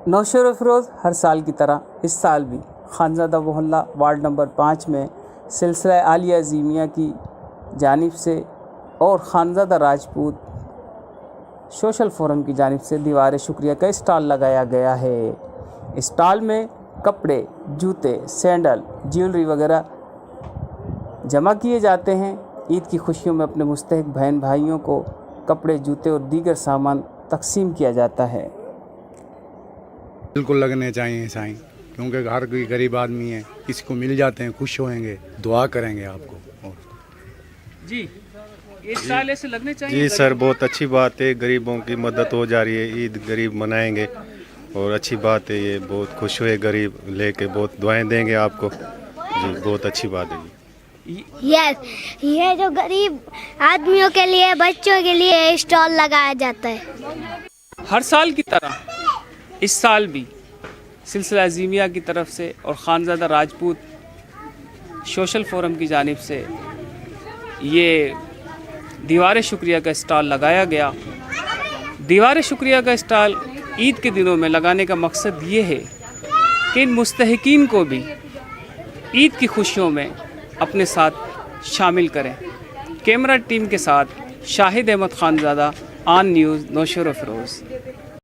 नौशेर अफरोज़ हर साल की तरह इस साल भी खानज़ादा मोहल्ला वार्ड नंबर 5 में सिलसिला आलिया अज़ीमिया की जानिब से और खानज़ादा राजपूत सोशल फोरम की जानिब से दीवार शुक्रिया का स्टॉल लगाया गया है। स्टॉल में कपड़े, जूते, सैंडल, ज्वेलरी वगैरह जमा किए जाते हैं। ईद की खुशियों में अपने मुस्तहिक बहन भाइयों को कपड़े, जूते और दीगर सामान तकसीम किया जाता है। बिल्कुल लगने चाहिए साईं, क्योंकि हर कोई गरीब आदमी है, किसी को मिल जाते हैं खुश होएंगे, दुआ करेंगे आपको। और जी, इस साल ऐसे लगने चाहिए। जी सर, बहुत अच्छी बात है, गरीबों की मदद हो जा रही है, ईद गरीब मनाएंगे और अच्छी बात है, ये बहुत खुश हुए गरीब लेके, बहुत दुआएं देंगे आपको। जी बहुत अच्छी बात है। यस, ये जो गरीब आदमियों के लिए, बच्चों के लिए स्टॉल लगाया जाता है। हर साल की तरह इस साल भी सिलसिला अज़ीमिया की तरफ से और खानज़ादा राजपूत सोशल फोरम की जानिब से ये दीवार शुक्रिया का स्टॉल लगाया गया। दीवार शुक्रिया का स्टॉल ईद के दिनों में लगाने का मकसद ये है कि इन मुस्तहिकीन को भी ईद की खुशियों में अपने साथ शामिल करें। कैमरा टीम के साथ शाहिद अहमद खानज़ादा, ऑन न्यूज़, नौशेर अफरोज़।